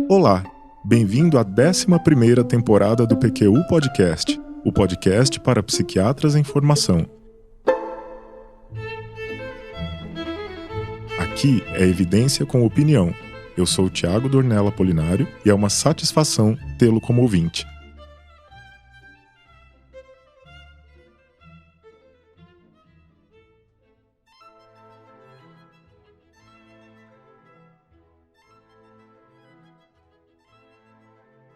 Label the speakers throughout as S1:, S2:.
S1: Olá, bem-vindo à 11ª temporada do PQU Podcast, o podcast para psiquiatras em formação. Aqui é evidência com opinião. Eu sou o Thiago Dornella Apolinário e é uma satisfação tê-lo como ouvinte.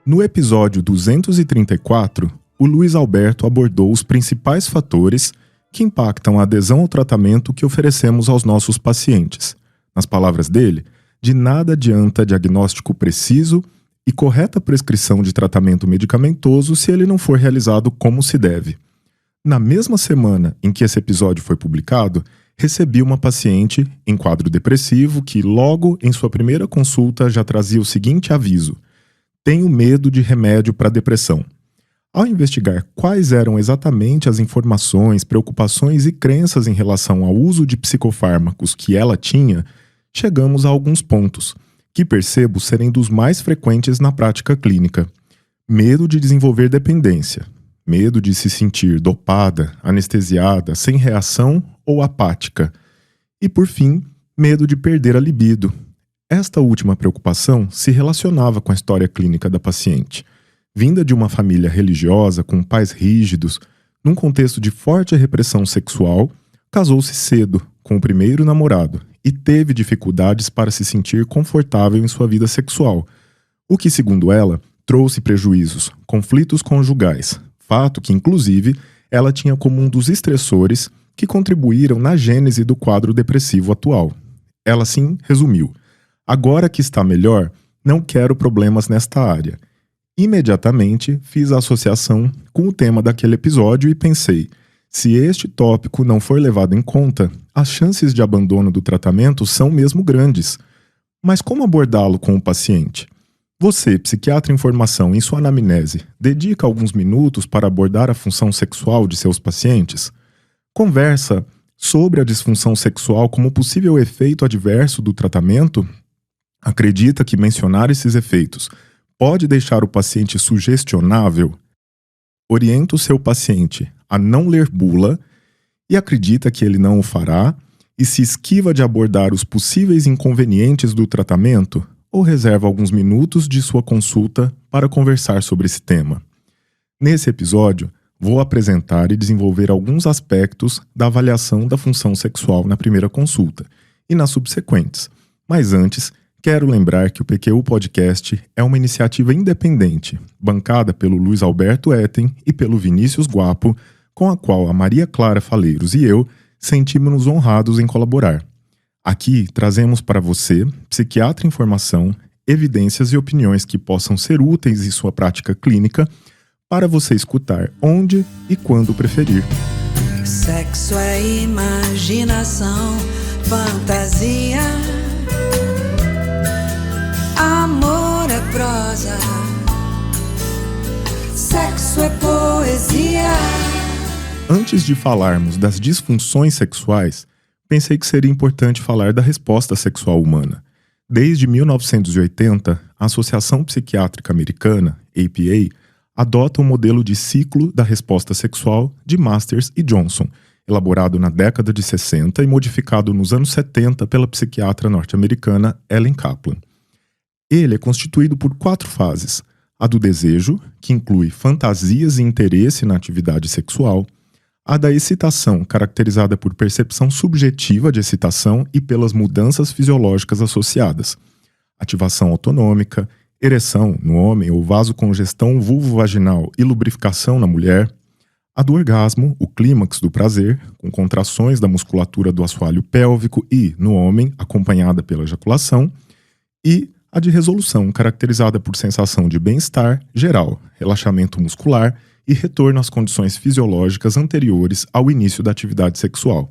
S1: No episódio 234, o Luiz Alberto abordou os principais fatores que impactam a adesão ao tratamento que oferecemos aos nossos pacientes. Nas palavras dele, de nada adianta diagnóstico preciso e correta prescrição de tratamento medicamentoso se ele não for realizado como se deve. Na mesma semana em que esse episódio foi publicado, recebi uma paciente em quadro depressivo que logo em sua primeira consulta já trazia o seguinte aviso: tenho medo de remédio para depressão. Ao investigar quais eram exatamente as informações, preocupações e crenças em relação ao uso de psicofármacos que ela tinha, chegamos a alguns pontos, que percebo serem dos mais frequentes na prática clínica. Medo de desenvolver dependência, medo de se sentir dopada, anestesiada, sem reação ou apática. E, por fim, medo de perder a libido. Esta última preocupação se relacionava com a história clínica da paciente. Vinda de uma família religiosa com pais rígidos, num contexto de forte repressão sexual, casou-se cedo com o primeiro namorado e teve dificuldades para se sentir confortável em sua vida sexual, o que, segundo ela, trouxe prejuízos, conflitos conjugais, fato que, inclusive, ela tinha como um dos estressores que contribuíram na gênese do quadro depressivo atual. Ela, sim, resumiu: agora que está melhor, não quero problemas nesta área. Imediatamente fiz a associação com o tema daquele episódio e pensei: se este tópico não for levado em conta, as chances de abandono do tratamento são mesmo grandes. Mas como abordá-lo com o paciente? Você, psiquiatra em formação, em sua anamnese, dedica alguns minutos para abordar a função sexual de seus pacientes? Conversa sobre a disfunção sexual como possível efeito adverso do tratamento? Acredita que mencionar esses efeitos pode deixar o paciente sugestionável? Orienta o seu paciente a não ler bula e acredita que ele não o fará e se esquiva de abordar os possíveis inconvenientes do tratamento ou reserva alguns minutos de sua consulta para conversar sobre esse tema? Nesse episódio, vou apresentar e desenvolver alguns aspectos da avaliação da função sexual na primeira consulta e nas subsequentes. Mas antes, quero lembrar que o PQU Podcast é uma iniciativa independente, bancada pelo Luiz Alberto Etten e pelo Vinícius Guapo, com a qual a Maria Clara Faleiros e eu sentimos-nos honrados em colaborar. Aqui trazemos para você, psiquiatra em formação, evidências e opiniões que possam ser úteis em sua prática clínica para você escutar onde e quando preferir.
S2: Sexo é imaginação, fantasia. Amor é prosa, sexo é poesia.
S1: Antes de falarmos das disfunções sexuais, pensei que seria importante falar da resposta sexual humana. Desde 1980, a Associação Psiquiátrica Americana, APA, adota o modelo de ciclo da resposta sexual de Masters e Johnson, elaborado na década de 60 e modificado nos anos 70 pela psiquiatra norte-americana Ellen Kaplan. Ele é constituído por 4 fases: a do desejo, que inclui fantasias e interesse na atividade sexual; a da excitação, caracterizada por percepção subjetiva de excitação e pelas mudanças fisiológicas associadas; ativação autonômica, ereção no homem ou vasocongestão vulvovaginal e lubrificação na mulher; a do orgasmo, o clímax do prazer, com contrações da musculatura do assoalho pélvico e, no homem, acompanhada pela ejaculação; e a de resolução, caracterizada por sensação de bem-estar geral, relaxamento muscular e retorno às condições fisiológicas anteriores ao início da atividade sexual.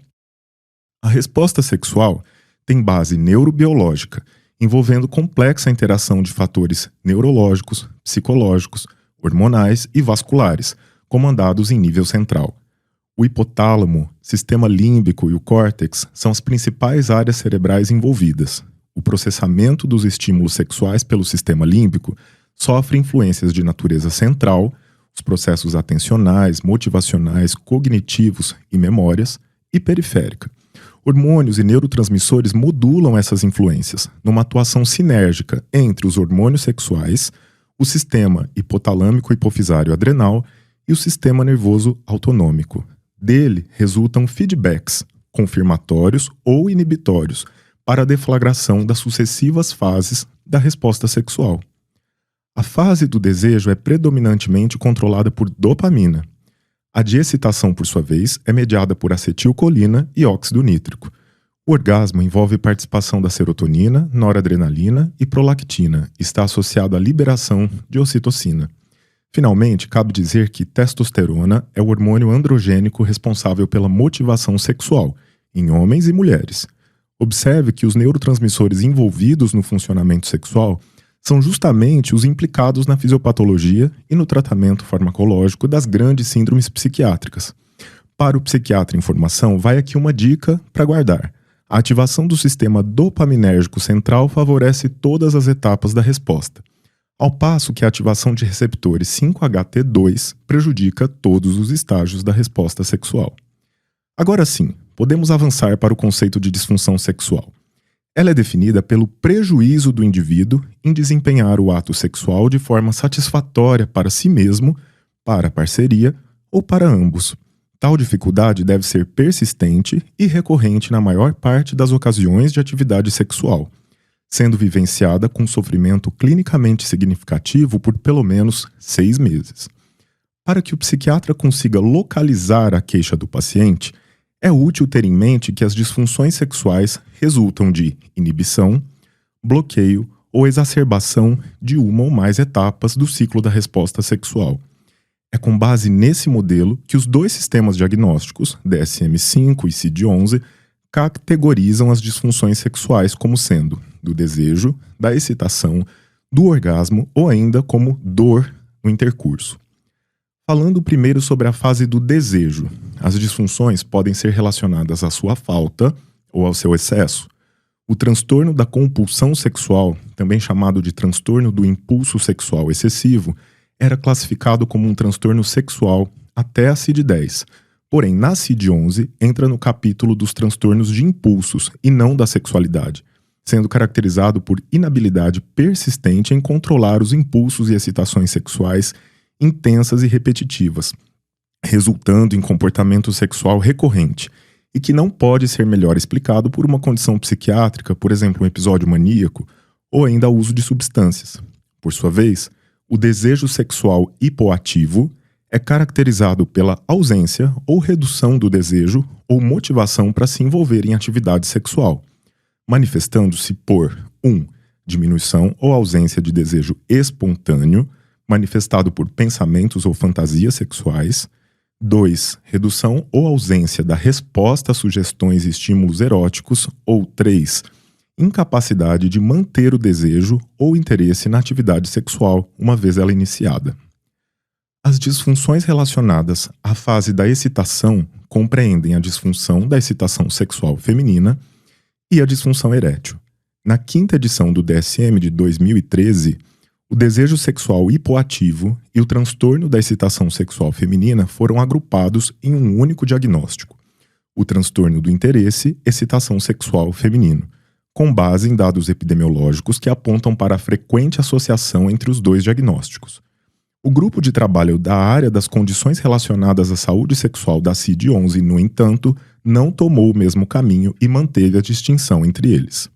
S1: A resposta sexual tem base neurobiológica, envolvendo complexa interação de fatores neurológicos, psicológicos, hormonais e vasculares, comandados em nível central. O hipotálamo, sistema límbico e o córtex são as principais áreas cerebrais envolvidas. O processamento dos estímulos sexuais pelo sistema límbico sofre influências de natureza central, os processos atencionais, motivacionais, cognitivos e memórias, e periférica. Hormônios e neurotransmissores modulam essas influências numa atuação sinérgica entre os hormônios sexuais, o sistema hipotalâmico hipofisário adrenal e o sistema nervoso autonômico. Dele resultam feedbacks, confirmatórios ou inibitórios, para a deflagração das sucessivas fases da resposta sexual. A fase do desejo é predominantemente controlada por dopamina. A de excitação, por sua vez, é mediada por acetilcolina e óxido nítrico. O orgasmo envolve participação da serotonina, noradrenalina e prolactina e está associado à liberação de ocitocina. Finalmente, cabe dizer que testosterona é o hormônio androgênico responsável pela motivação sexual, em homens e mulheres. Observe que os neurotransmissores envolvidos no funcionamento sexual são justamente os implicados na fisiopatologia e no tratamento farmacológico das grandes síndromes psiquiátricas. Para o psiquiatra em formação, vai aqui uma dica para guardar. A ativação do sistema dopaminérgico central favorece todas as etapas da resposta, ao passo que a ativação de receptores 5-HT2 prejudica todos os estágios da resposta sexual. Agora sim, podemos avançar para o conceito de disfunção sexual. Ela é definida pelo prejuízo do indivíduo em desempenhar o ato sexual de forma satisfatória para si mesmo, para a parceria ou para ambos. Tal dificuldade deve ser persistente e recorrente na maior parte das ocasiões de atividade sexual, sendo vivenciada com sofrimento clinicamente significativo por pelo menos 6 meses. Para que o psiquiatra consiga localizar a queixa do paciente, é útil ter em mente que as disfunções sexuais resultam de inibição, bloqueio ou exacerbação de uma ou mais etapas do ciclo da resposta sexual. É com base nesse modelo que os dois sistemas diagnósticos, DSM-5 e CID-11, categorizam as disfunções sexuais como sendo do desejo, da excitação, do orgasmo ou ainda como dor no intercurso. Falando primeiro sobre a fase do desejo, as disfunções podem ser relacionadas à sua falta ou ao seu excesso. O transtorno da compulsão sexual, também chamado de transtorno do impulso sexual excessivo, era classificado como um transtorno sexual até a CID-10. Porém, na CID-11 entra no capítulo dos transtornos de impulsos e não da sexualidade, sendo caracterizado por inabilidade persistente em controlar os impulsos e excitações sexuais intensas e repetitivas, resultando em comportamento sexual recorrente e que não pode ser melhor explicado por uma condição psiquiátrica, por exemplo, um episódio maníaco, ou ainda o uso de substâncias. Por sua vez, o desejo sexual hipoativo é caracterizado pela ausência ou redução do desejo ou motivação para se envolver em atividade sexual, manifestando-se por 1. Diminuição ou ausência de desejo espontâneo, manifestado por pensamentos ou fantasias sexuais. 2. Redução ou ausência da resposta a sugestões e estímulos eróticos. Ou 3. Incapacidade de manter o desejo ou interesse na atividade sexual, uma vez ela iniciada. As disfunções relacionadas à fase da excitação compreendem a disfunção da excitação sexual feminina e a disfunção erétil. Na 5ª edição do DSM de 2013, o desejo sexual hipoativo e o transtorno da excitação sexual feminina foram agrupados em um único diagnóstico, o transtorno do interesse, excitação sexual feminino, com base em dados epidemiológicos que apontam para a frequente associação entre os dois diagnósticos. O grupo de trabalho da área das condições relacionadas à saúde sexual da CID-11, no entanto, não tomou o mesmo caminho e manteve a distinção entre eles.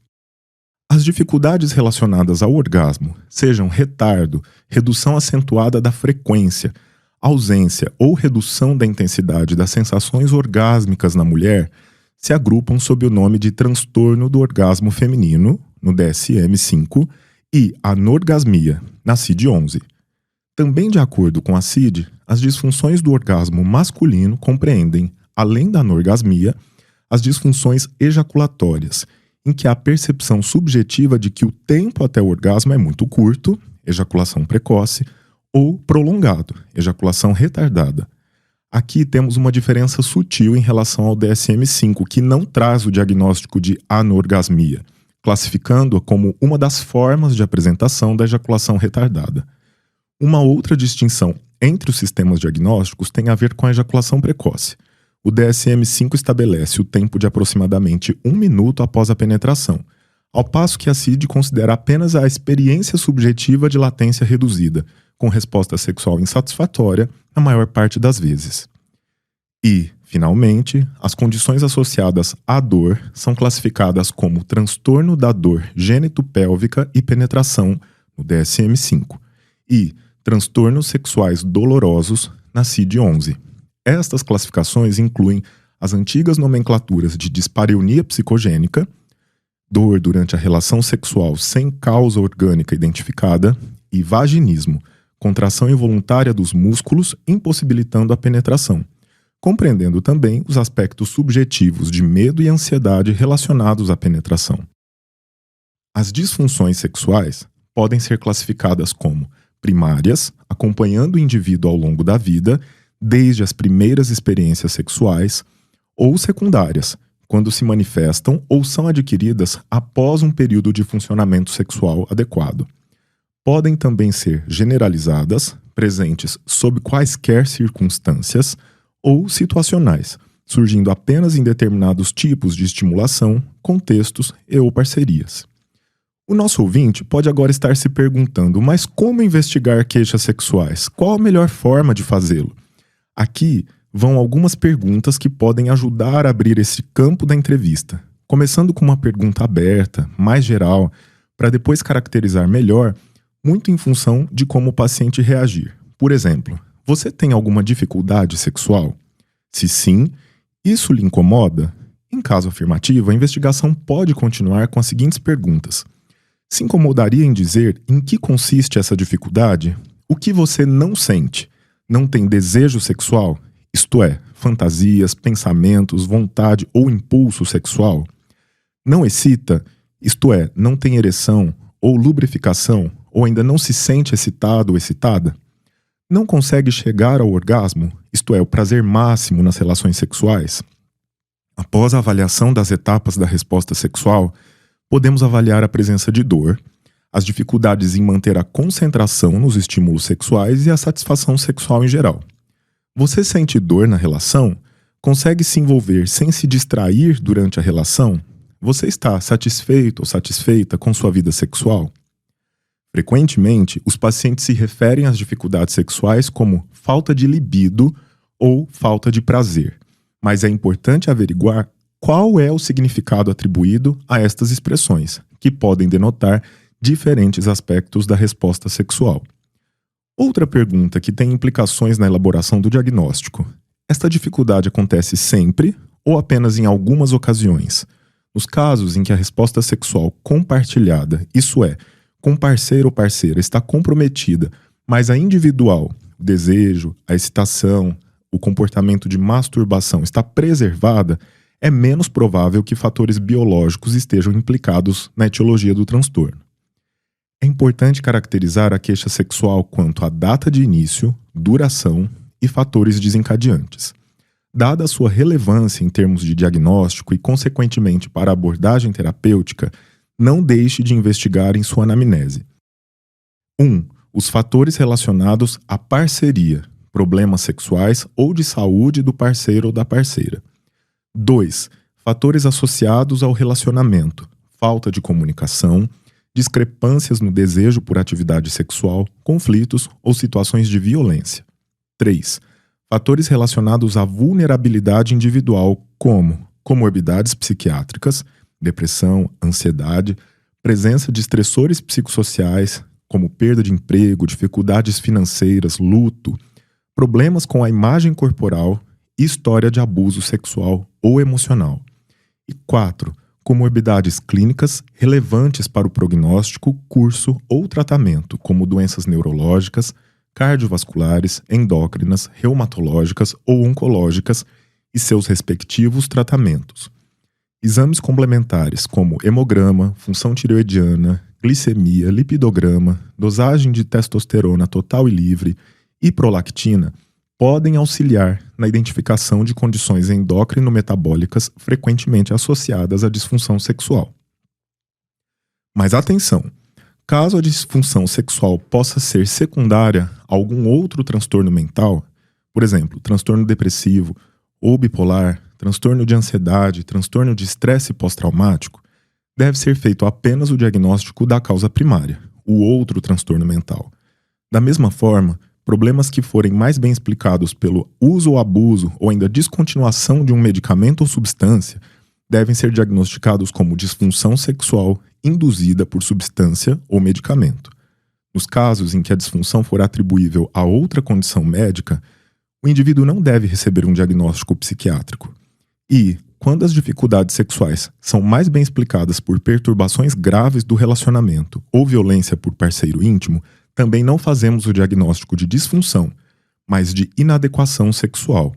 S1: As dificuldades relacionadas ao orgasmo, sejam retardo, redução acentuada da frequência, ausência ou redução da intensidade das sensações orgásmicas na mulher, se agrupam sob o nome de transtorno do orgasmo feminino, no DSM-5, e anorgasmia, na CID-11. Também de acordo com a CID, as disfunções do orgasmo masculino compreendem, além da anorgasmia, as disfunções ejaculatórias, em que há a percepção subjetiva de que o tempo até o orgasmo é muito curto, ejaculação precoce, ou prolongado, ejaculação retardada. Aqui temos uma diferença sutil em relação ao DSM-5, que não traz o diagnóstico de anorgasmia, classificando-a como uma das formas de apresentação da ejaculação retardada. Uma outra distinção entre os sistemas diagnósticos tem a ver com a ejaculação precoce. O DSM-5 estabelece o tempo de aproximadamente 1 minuto após a penetração, ao passo que a CID considera apenas a experiência subjetiva de latência reduzida, com resposta sexual insatisfatória na maior parte das vezes. E, finalmente, as condições associadas à dor são classificadas como transtorno da dor gênito-pélvica e penetração, no DSM-5, e transtornos sexuais dolorosos, na CID-11. Estas classificações incluem as antigas nomenclaturas de dispareunia psicogênica, dor durante a relação sexual sem causa orgânica identificada, e vaginismo, contração involuntária dos músculos impossibilitando a penetração, compreendendo também os aspectos subjetivos de medo e ansiedade relacionados à penetração. As disfunções sexuais podem ser classificadas como primárias, acompanhando o indivíduo ao longo da vida, desde as primeiras experiências sexuais, ou secundárias, quando se manifestam ou são adquiridas após um período de funcionamento sexual adequado. Podem também ser generalizadas, presentes sob quaisquer circunstâncias, ou situacionais, surgindo apenas em determinados tipos de estimulação, contextos e/ou parcerias. O nosso ouvinte pode agora estar se perguntando, mas como investigar queixas sexuais? Qual a melhor forma de fazê-lo? Aqui vão algumas perguntas que podem ajudar a abrir esse campo da entrevista, começando com uma pergunta aberta, mais geral, para depois caracterizar melhor, muito em função de como o paciente reagir. Por exemplo, você tem alguma dificuldade sexual? Se sim, isso lhe incomoda? Em caso afirmativo, a investigação pode continuar com as seguintes perguntas. Se incomodaria em dizer em que consiste essa dificuldade? O que você não sente? Não tem desejo sexual? Isto é, fantasias, pensamentos, vontade ou impulso sexual? Não excita? Isto é, não tem ereção ou lubrificação? Ou ainda não se sente excitado ou excitada? Não consegue chegar ao orgasmo, isto é, o prazer máximo nas relações sexuais? Após a avaliação das etapas da resposta sexual, podemos avaliar a presença de dor, as dificuldades em manter a concentração nos estímulos sexuais e a satisfação sexual em geral. Você sente dor na relação? Consegue se envolver sem se distrair durante a relação? Você está satisfeito ou satisfeita com sua vida sexual? Frequentemente, os pacientes se referem às dificuldades sexuais como falta de libido ou falta de prazer, mas é importante averiguar qual é o significado atribuído a estas expressões, que podem denotar diferentes aspectos da resposta sexual. Outra pergunta que tem implicações na elaboração do diagnóstico: esta dificuldade acontece sempre ou apenas em algumas ocasiões? Nos casos em que a resposta sexual compartilhada, isso é, com parceiro ou parceira, está comprometida, mas a individual, o desejo, a excitação, o comportamento de masturbação está preservada, é menos provável que fatores biológicos estejam implicados na etiologia do transtorno. É importante caracterizar a queixa sexual quanto à data de início, duração e fatores desencadeantes. Dada a sua relevância em termos de diagnóstico e, consequentemente, para a abordagem terapêutica, não deixe de investigar em sua anamnese. 1. Os fatores relacionados à parceria, problemas sexuais ou de saúde do parceiro ou da parceira. 2. Fatores associados ao relacionamento, falta de comunicação, discrepâncias no desejo por atividade sexual, conflitos ou situações de violência. 3. Fatores relacionados à vulnerabilidade individual, como comorbidades psiquiátricas, depressão, ansiedade, presença de estressores psicossociais, como perda de emprego, dificuldades financeiras, luto, problemas com a imagem corporal e história de abuso sexual ou emocional. E 4. Comorbidades clínicas relevantes para o prognóstico, curso ou tratamento, como doenças neurológicas, cardiovasculares, endócrinas, reumatológicas ou oncológicas e seus respectivos tratamentos. Exames complementares como hemograma, função tireoidiana, glicemia, lipidograma, dosagem de testosterona total e livre e prolactina podem auxiliar na identificação de condições endócrino-metabólicas frequentemente associadas à disfunção sexual. Mas atenção! Caso a disfunção sexual possa ser secundária a algum outro transtorno mental, por exemplo, transtorno depressivo ou bipolar, transtorno de ansiedade, transtorno de estresse pós-traumático, deve ser feito apenas o diagnóstico da causa primária, o outro transtorno mental. Da mesma forma, problemas que forem mais bem explicados pelo uso ou abuso ou ainda descontinuação de um medicamento ou substância devem ser diagnosticados como disfunção sexual induzida por substância ou medicamento. Nos casos em que a disfunção for atribuível a outra condição médica, o indivíduo não deve receber um diagnóstico psiquiátrico. E, quando as dificuldades sexuais são mais bem explicadas por perturbações graves do relacionamento ou violência por parceiro íntimo, também não fazemos o diagnóstico de disfunção, mas de inadequação sexual.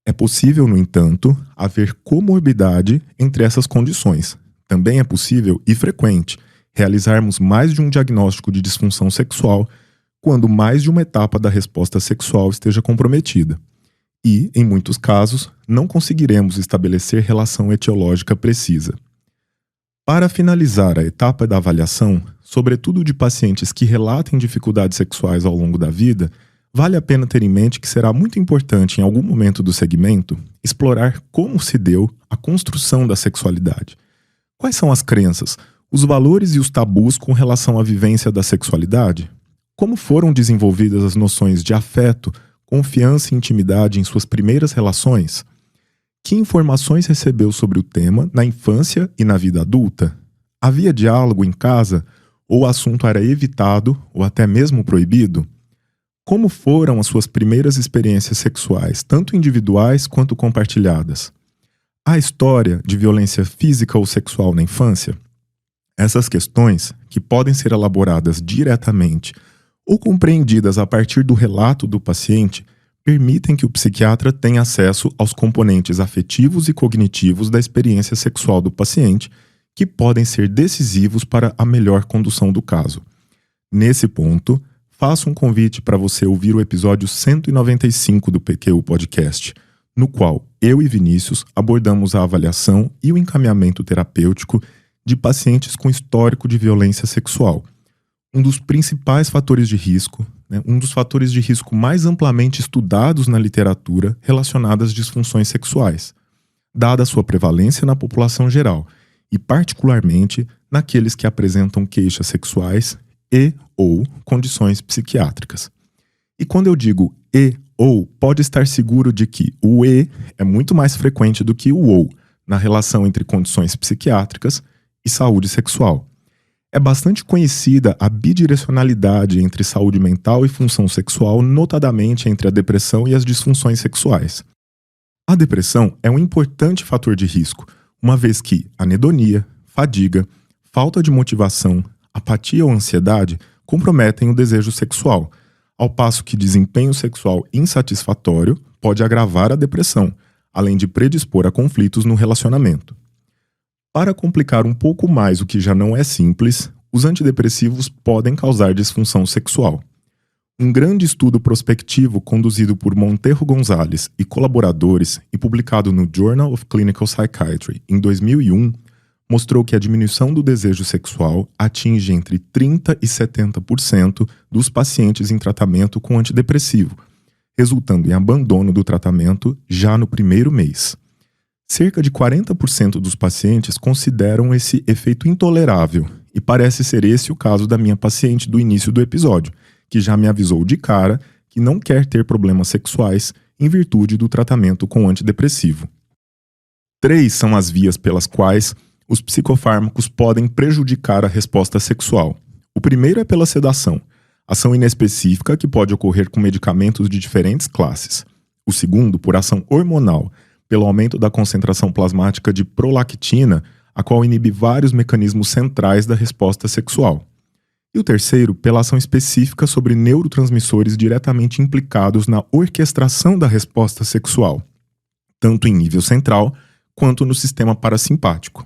S1: É possível, no entanto, haver comorbidade entre essas condições. Também é possível e frequente realizarmos mais de um diagnóstico de disfunção sexual quando mais de uma etapa da resposta sexual esteja comprometida. E, em muitos casos, não conseguiremos estabelecer relação etiológica precisa. Para finalizar a etapa da avaliação, sobretudo de pacientes que relatem dificuldades sexuais ao longo da vida, vale a pena ter em mente que será muito importante em algum momento do segmento explorar como se deu a construção da sexualidade. Quais são as crenças, os valores e os tabus com relação à vivência da sexualidade? Como foram desenvolvidas as noções de afeto, confiança e intimidade em suas primeiras relações? Que informações recebeu sobre o tema na infância e na vida adulta? Havia diálogo em casa ou o assunto era evitado ou até mesmo proibido? Como foram as suas primeiras experiências sexuais, tanto individuais quanto compartilhadas? Há história de violência física ou sexual na infância? Essas questões, que podem ser elaboradas diretamente ou compreendidas a partir do relato do paciente, permitem que o psiquiatra tenha acesso aos componentes afetivos e cognitivos da experiência sexual do paciente, que podem ser decisivos para a melhor condução do caso. Nesse ponto, faço um convite para você ouvir o episódio 195 do PQ Podcast, no qual eu e Vinícius abordamos a avaliação e o encaminhamento terapêutico de pacientes com histórico de violência sexual. Um dos principais fatores de risco, um dos fatores de risco mais amplamente estudados na literatura relacionada às disfunções sexuais, dada a sua prevalência na população geral e particularmente naqueles que apresentam queixas sexuais e ou condições psiquiátricas. E quando eu digo e ou, pode estar seguro de que o e é muito mais frequente do que o ou na relação entre condições psiquiátricas e saúde sexual. É bastante conhecida a bidirecionalidade entre saúde mental e função sexual, notadamente entre a depressão e as disfunções sexuais. A depressão é um importante fator de risco, uma vez que anedonia, fadiga, falta de motivação, apatia ou ansiedade comprometem o desejo sexual, ao passo que desempenho sexual insatisfatório pode agravar a depressão, além de predispor a conflitos no relacionamento. Para complicar um pouco mais o que já não é simples, os antidepressivos podem causar disfunção sexual. Um grande estudo prospectivo conduzido por Monteiro Gonzalez e colaboradores e publicado no Journal of Clinical Psychiatry em 2001 mostrou que a diminuição do desejo sexual atinge entre 30% e 70% dos pacientes em tratamento com antidepressivo, resultando em abandono do tratamento já no primeiro mês. Cerca de 40% dos pacientes consideram esse efeito intolerável, e parece ser esse o caso da minha paciente do início do episódio, que já me avisou de cara que não quer ter problemas sexuais em virtude do tratamento com antidepressivo. 3 são as vias pelas quais os psicofármacos podem prejudicar a resposta sexual. O primeiro é pela sedação, ação inespecífica que pode ocorrer com medicamentos de diferentes classes. O segundo, por ação hormonal, pelo aumento da concentração plasmática de prolactina, a qual inibe vários mecanismos centrais da resposta sexual. E o terceiro, pela ação específica sobre neurotransmissores diretamente implicados na orquestração da resposta sexual, tanto em nível central quanto no sistema parasimpático.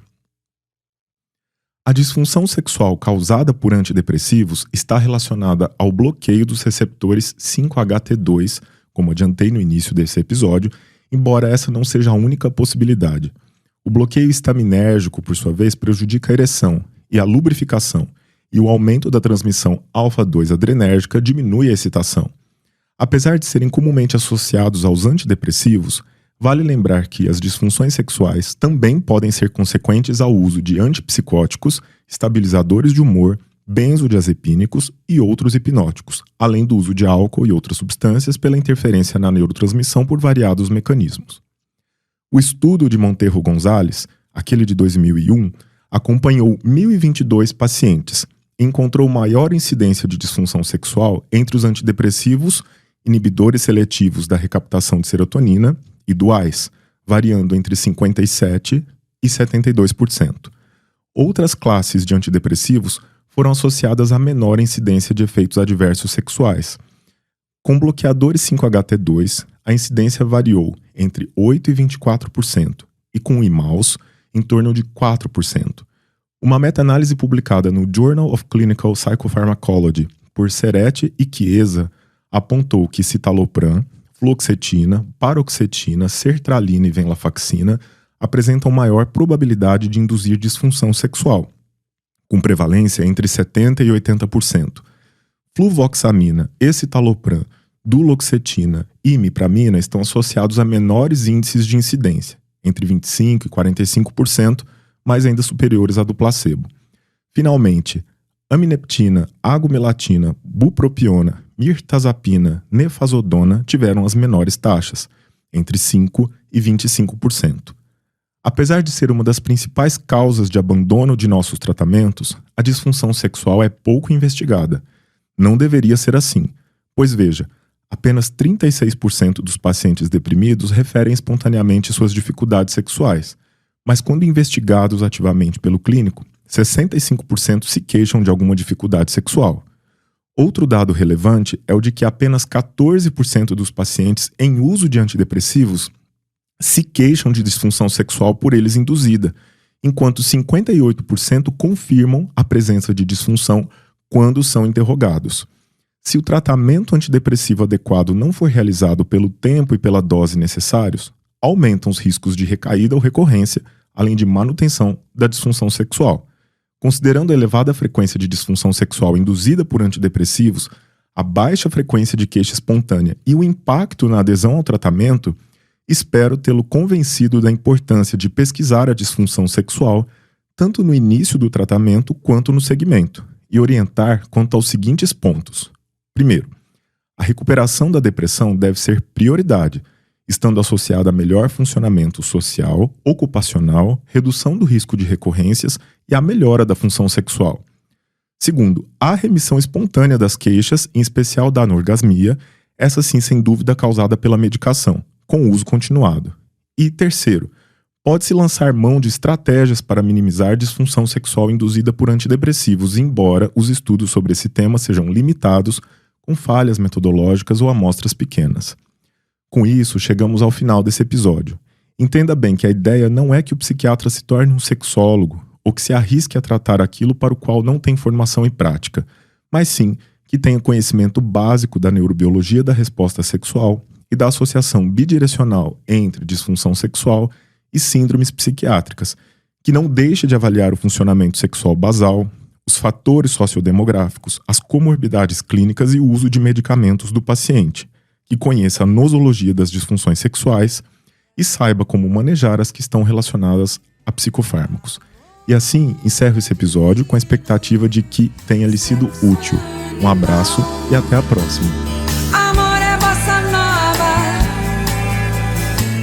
S1: A disfunção sexual causada por antidepressivos está relacionada ao bloqueio dos receptores 5-HT2 como adiantei no início desse episódio, embora essa não seja a única possibilidade. O bloqueio estaminérgico, por sua vez, prejudica a ereção e a lubrificação, e o aumento da transmissão alfa-2 adrenérgica diminui a excitação. Apesar de serem comumente associados aos antidepressivos, vale lembrar que as disfunções sexuais também podem ser consequentes ao uso de antipsicóticos, estabilizadores de humor, benzodiazepínicos e outros hipnóticos, além do uso de álcool e outras substâncias pela interferência na neurotransmissão por variados mecanismos. O estudo de Monteiro Gonzalez, aquele de 2001, acompanhou 1.022 pacientes e encontrou maior incidência de disfunção sexual entre os antidepressivos, inibidores seletivos da recaptação de serotonina e duais, variando entre 57% e 72%. Outras classes de antidepressivos foram associadas a menor incidência de efeitos adversos sexuais. Com bloqueadores 5-HT2, a incidência variou entre 8% e 24%, e com IMAUs, em torno de 4%. Uma meta-análise publicada no Journal of Clinical Psychopharmacology por Serete e Chiesa apontou que citalopram, fluoxetina, paroxetina, sertralina e venlafaxina apresentam maior probabilidade de induzir disfunção sexual, com prevalência entre 70% e 80%. Fluvoxamina, escitalopram, duloxetina e imipramina estão associados a menores índices de incidência, entre 25% e 45%, mas ainda superiores à do placebo. Finalmente, amineptina, agomelatina, bupropiona, mirtazapina, nefazodona tiveram as menores taxas, entre 5% e 25%. Apesar de ser uma das principais causas de abandono de nossos tratamentos, a disfunção sexual é pouco investigada. Não deveria ser assim, pois veja, apenas 36% dos pacientes deprimidos referem espontaneamente suas dificuldades sexuais, mas quando investigados ativamente pelo clínico, 65% se queixam de alguma dificuldade sexual. Outro dado relevante é o de que apenas 14% dos pacientes em uso de antidepressivos se queixam de disfunção sexual por eles induzida, enquanto 58% confirmam a presença de disfunção quando são interrogados. Se o tratamento antidepressivo adequado não for realizado pelo tempo e pela dose necessários, aumentam os riscos de recaída ou recorrência, além de manutenção da disfunção sexual. Considerando a elevada frequência de disfunção sexual induzida por antidepressivos, a baixa frequência de queixa espontânea e o impacto na adesão ao tratamento, espero tê-lo convencido da importância de pesquisar a disfunção sexual, tanto no início do tratamento quanto no segmento, e orientar quanto aos seguintes pontos. Primeiro, a recuperação da depressão deve ser prioridade, estando associada a melhor funcionamento social, ocupacional, redução do risco de recorrências e a melhora da função sexual. Segundo, a remissão espontânea das queixas, em especial da anorgasmia, essa sim sem dúvida causada pela medicação, com uso continuado. E terceiro, pode-se lançar mão de estratégias para minimizar disfunção sexual induzida por antidepressivos, embora os estudos sobre esse tema sejam limitados, com falhas metodológicas ou amostras pequenas. Com isso, chegamos ao final desse episódio. Entenda bem que a ideia não é que o psiquiatra se torne um sexólogo ou que se arrisque a tratar aquilo para o qual não tem formação e prática, mas sim que tenha conhecimento básico da neurobiologia da resposta sexual e da associação bidirecional entre disfunção sexual e síndromes psiquiátricas, que não deixe de avaliar o funcionamento sexual basal, os fatores sociodemográficos, as comorbidades clínicas e o uso de medicamentos do paciente, que conheça a nosologia das disfunções sexuais e saiba como manejar as que estão relacionadas a psicofármacos. E assim, encerro esse episódio com a expectativa de que tenha lhe sido útil. Um abraço e até a próxima.
S2: Amor é bossa nova,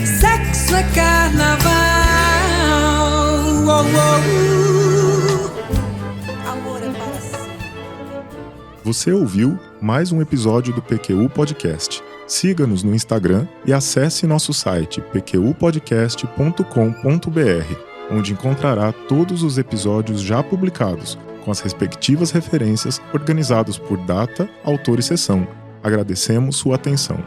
S2: sexo é carnaval. Amor é para sempre.
S1: Você ouviu mais um episódio do PQU Podcast. Siga-nos no Instagram e acesse nosso site pqpodcast.com.br, onde encontrará todos os episódios já publicados, com as respectivas referências organizados por data, autor e sessão. Agradecemos sua atenção.